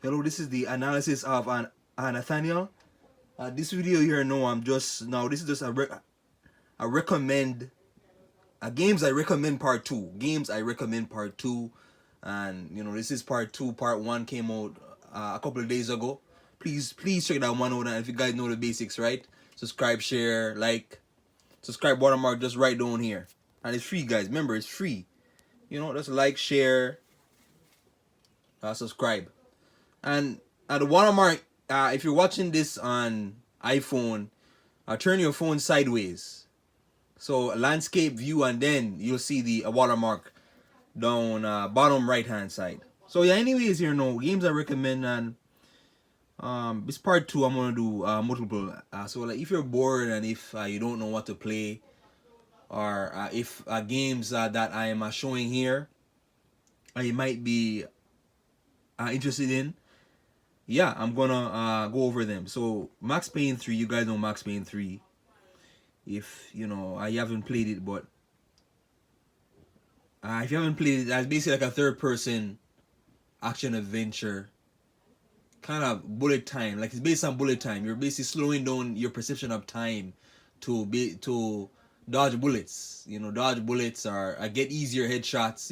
Hello, this is the analysis of Nathaniel. This video here, no, I'm just now. This is just a recommend games I recommend part two. Games I recommend part two, and this is part two. Part one came out a couple of days ago. Please check that one out. And if you guys know the basics, right? Subscribe, share, like, subscribe watermark just right down here, and it's free, guys. Remember, it's free. Just like, share, subscribe. And at the watermark, if you're watching this on iPhone, turn your phone sideways. So landscape view, and then you'll see the watermark down bottom right hand side. So yeah, anyways, games I recommend, and this part two I'm gonna do multiple. So like if you're bored and if you don't know what to play, or if games that I am showing here, you might be interested in, yeah, I'm gonna go over them. So Payne 3, you guys know Payne 3. If I haven't played it, but if you haven't played it, that's basically like a third person action adventure, kind of bullet time. Like it's based on bullet time. You're basically slowing down your perception of time to dodge bullets. Dodge bullets or get easier headshots.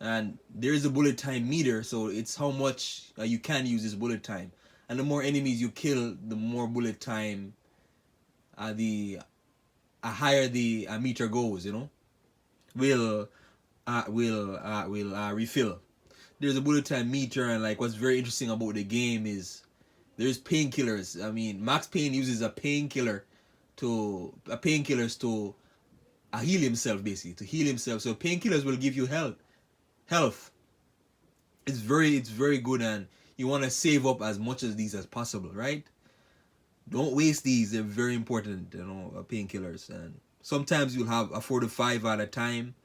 And there is a bullet time meter, so it's how much you can use this bullet time. And the more enemies you kill, the more bullet time, the higher the meter goes. Will refill. There's a bullet time meter, and like what's very interesting about the game is there's painkillers. I mean, Max Payne uses painkillers to heal himself, basically to heal himself. So painkillers will give you health. It's very good, and you want to save up as much of these as possible, right? Don't waste these. They're very important, painkillers. And sometimes you'll have a 4 to 5 at a time,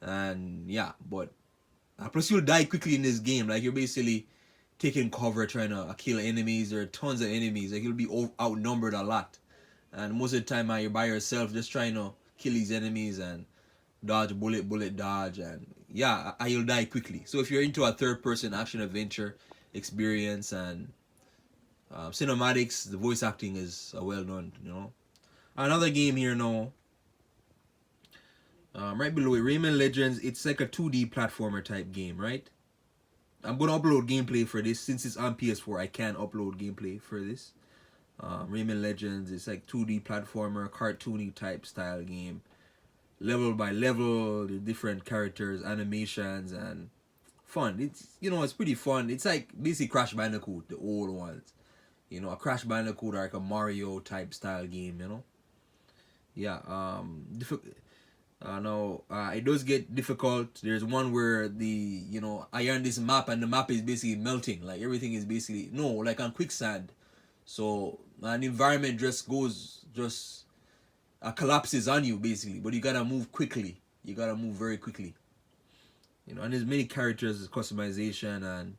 and yeah, but plus you'll die quickly in this game. Like you're basically taking cover trying to kill enemies. There are tons of enemies. Like you'll be outnumbered a lot, and most of the time you're by yourself just trying to kill these enemies and dodge bullet dodge, and yeah, you'll die quickly. So if you're into a third person action adventure experience, and cinematics, the voice acting is well done. Another game here now, right below it, Rayman Legends. It's like a 2D platformer type game, right? I'm gonna upload gameplay for this since it's on PS4. I can upload gameplay for this. Rayman Legends. It's like 2D platformer, cartoony type style game. Level by level, the different characters, animations, and fun. It's pretty fun. It's like basically Crash Bandicoot, the old ones. A Crash Bandicoot or like a Mario type style game. Yeah. Now it does get difficult. There's one where I on this map, and the map is basically melting. Like everything is basically like on quicksand. So an environment just collapses on you basically. But you gotta move quickly. You gotta move very quickly. And there's many characters, customization, and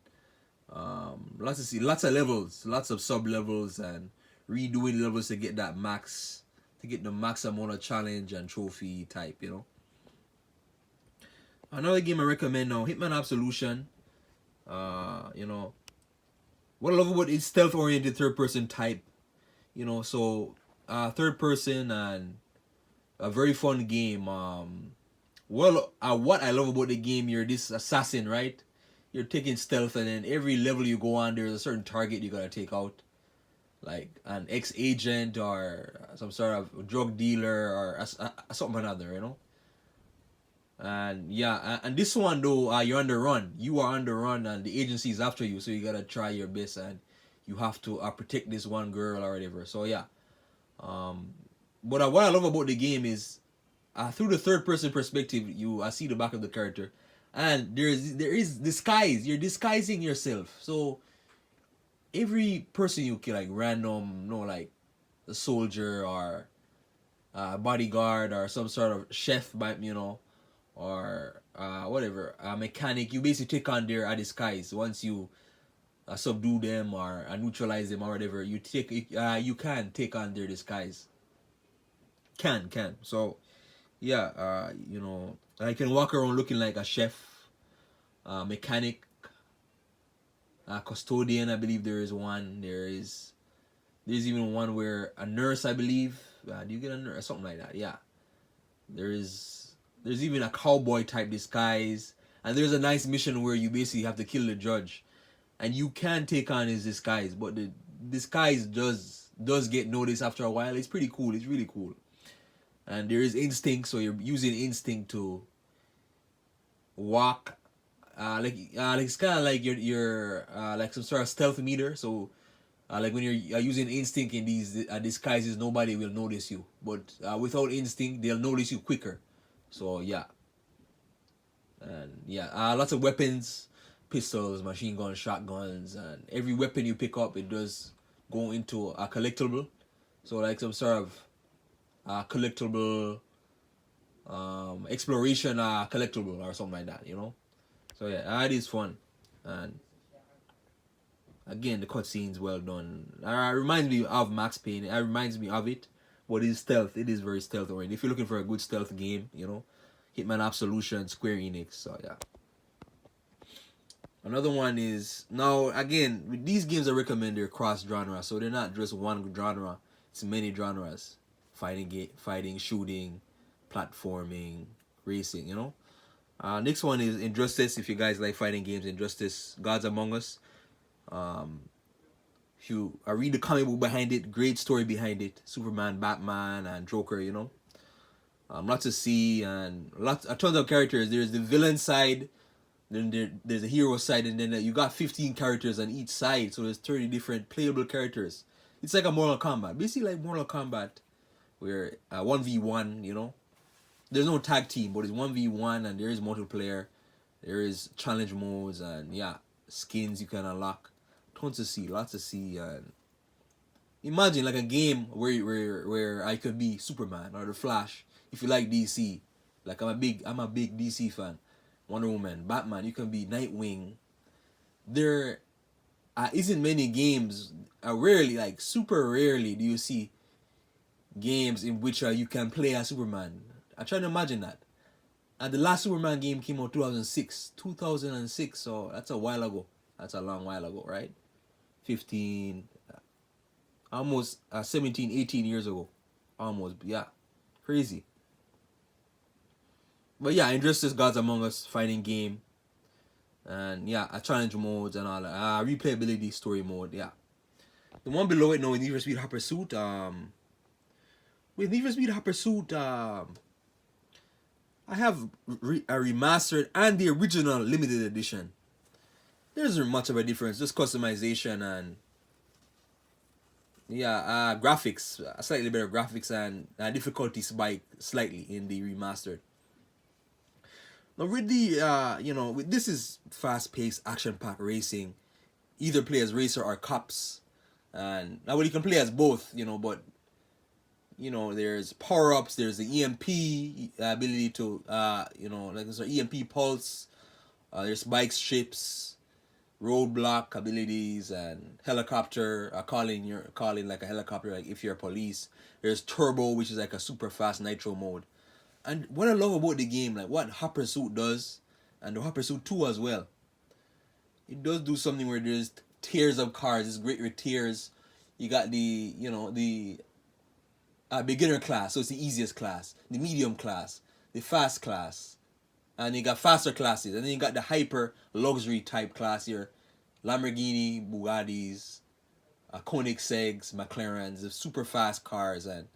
lots of levels, lots of sub levels, and redoing levels to get that max, to get the max amount of challenge and trophy type. Another game I recommend now, Hitman Absolution. What I love about it's stealth oriented third person type. So third person, and a very fun game. What I love about the game, you're this assassin, right? You're taking stealth, and then every level you go on, there's a certain target you gotta take out, like an ex-agent or some sort of drug dealer or something another. And yeah, and this one though, you're on the run. You are on the run, and the agency is after you, so you gotta try your best, and you have to protect this one girl or whatever. So yeah, but what I love about the game is through the third person perspective, you see the back of the character, and there is disguise. You're disguising yourself. So every person you kill, like random, like a soldier or a bodyguard or some sort of chef, or whatever, a mechanic, you basically take on their disguise. Once you subdue them or neutralize them or whatever, you can take on their disguise. Can. So yeah, I can walk around looking like a chef, mechanic, Custodian, I believe there is one. There's even one where a nurse, I believe. Do you get a nurse? Something like that. Yeah. There's even a cowboy type disguise, and there's a nice mission where you basically have to kill the judge, and you can take on his disguise, but the disguise does get noticed after a while. It's pretty cool. It's really cool, and there is instinct, so you're using instinct to walk. Like it's kind of like you're like some sort of stealth meter. So like when you're using instinct in these disguises, nobody will notice you. But without instinct, they'll notice you quicker. So yeah, and yeah, lots of weapons, pistols, machine guns, shotguns, and every weapon you pick up, it does go into a collectible. So like some sort of collectible, exploration collectible or something like that, you know. So yeah, it is fun, and again the cutscenes well done. It reminds me of Max Payne. It reminds me of it, but it's stealth. It is very stealth oriented. If you're looking for a good stealth game, you know, Hitman Absolution, Square Enix. So yeah. Another one is now again with these games I recommend they're cross genre, so they're not just one genre. It's many genres: fighting, shooting, platforming, racing. You know. Next one is Injustice. If you guys like fighting games, Injustice: Gods Among Us. If you read the comic book behind it, great story behind it. Superman, Batman, and Joker. You know, lots to see and a tons of characters. There's the villain side, then there's a hero side, and then you got 15 characters on each side. So there's 30 different playable characters. It's like a Mortal Kombat, basically like Mortal Kombat, where 1v1. You know, there's no tag team, but it's 1v1, and there is multiplayer. There is challenge modes, and yeah, skins you can unlock. Tons to see, lots to see, and imagine like a game where I could be Superman or the Flash. If you like DC, like I'm a big DC fan. Wonder Woman, Batman. You can be Nightwing. There isn't many games. Rarely, like super rarely, do you see games in which you can play as Superman. I try to imagine that. And the last Superman game came out 2006. 2006, so that's a while ago. That's a long while ago, right? 15, almost 17, 18 years ago. Almost, yeah. Crazy. But yeah, Injustice Gods Among Us fighting game. And yeah, a challenge modes and all that. Replayability story mode, yeah. The one below it now is Need for Speed Hot Pursuit. With Need for Speed Hot Pursuit, I have a remastered and the original limited edition. There isn't much of a difference, just customization and yeah, graphics, slightly better graphics and difficulty spike slightly in the remastered. Now with the with this is fast-paced, action-packed racing. Either play as racer or cops, and now you can play as both, but there's power-ups. There's the EMP ability to like there's an EMP pulse. There's bikes, ships, roadblock abilities, and helicopter. Calling like a helicopter, like if you're police. There's turbo, which is like a super fast nitro mode. And what I love about the game, like what Hot Pursuit does, and the Hot Pursuit 2 as well, it does do something where there's tiers of cars. It's great with tiers. You got the beginner class, so it's the easiest class, the medium class, the fast class, and you got faster classes, and then you got the hyper luxury type class here, Lamborghini, Bugattis, Koenigsegg's, McLarens, the super fast cars, and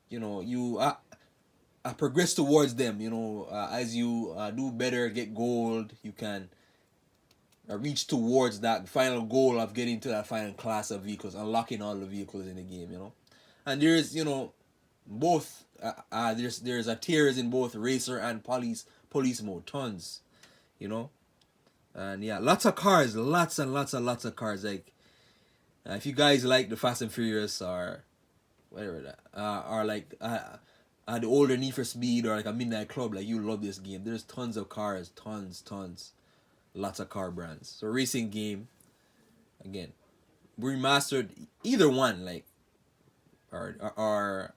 you progress towards them. As you do better, get gold, you can reach towards that final goal of getting to that final class of vehicles, unlocking all the vehicles in the game. And there's both. There's a tiers in both racer and police mode, tons. And yeah, lots of cars, lots and lots and lots of cars. Like if you guys like the Fast and Furious or whatever that, or like the older Need for Speed or like a Midnight Club, like you love this game. There's tons of cars, tons, lots of car brands. So racing game, again, remastered, either one, like or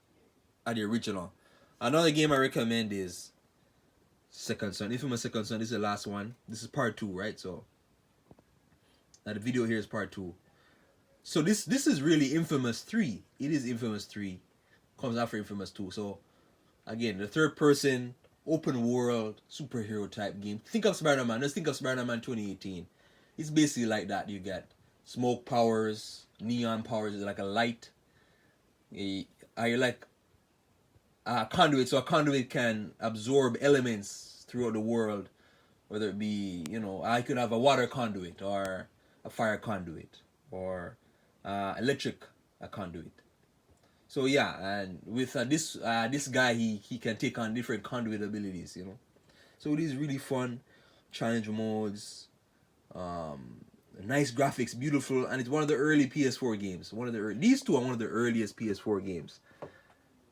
the original. Another game I recommend is Second Son. If I'm a Second Son, this is the last one. This is part 2, right? So the video here is part 2. So this is really Infamous 3. It is Infamous 3. Comes after Infamous 2. So again, the third person open world superhero type game. Think of Spider-Man. Let's think of Spider-Man 2018. It's basically like that. You get smoke powers, neon powers, like a light. Are you like a conduit? So a conduit can absorb elements throughout the world, whether it be, I could have a water conduit or a fire conduit or electric conduit. So yeah, and with this guy, he can take on different conduit abilities. So it is really fun, challenge modes, nice graphics, beautiful, and it's one of the early PS4 games. These two are one of the earliest PS4 games.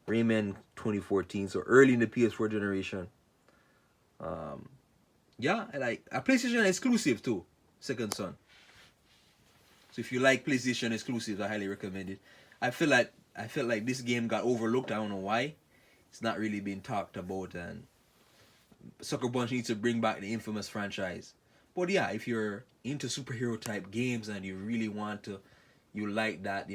Rayman 2014, so early in the PS4 generation. Yeah, and like a PlayStation exclusive too, Second Son. So if you like PlayStation exclusives, I highly recommend it. I feel like this game got overlooked. I don't know why. It's not really being talked about, and Sucker Punch needs to bring back the Infamous franchise. But yeah, if you're into superhero type games and you really you like that,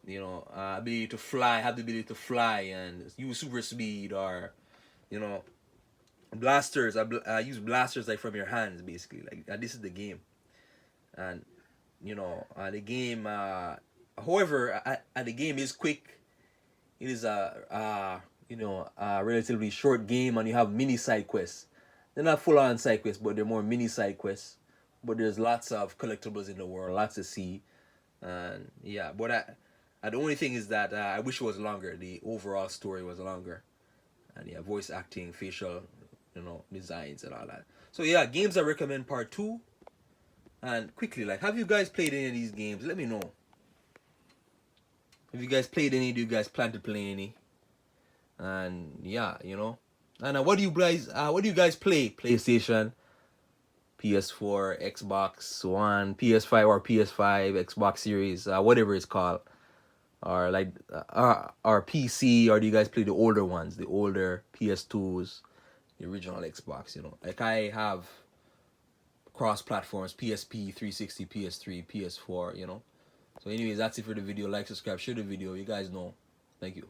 ability to fly, have the ability to fly and use super speed, or blasters. Use blasters like from your hands, basically. Like this is the game, and the game. However, the game is quick. It is a relatively short game, and you have mini side quests. They're not full on side quests, but they're more mini side quests. But there's lots of collectibles in the world, lots to see, and yeah. But the only thing is that I wish it was longer. The overall story was longer, and yeah, voice acting, facial, designs and all that. So yeah, games I recommend part 2. And quickly, like, have you guys played any of these games? Let me know. Have you guys played any? Do you guys plan to play any? And yeah, And what do you guys play? PlayStation, PS4, Xbox One, PS5 or PS5, Xbox Series, whatever it's called, or like or PC, or do you guys play the older ones, the older PS2s, the original Xbox? Like I have cross platforms: PSP, 360, PS3, PS4. So anyways, that's it for the video. Like, subscribe, share the video. You guys know. Thank you.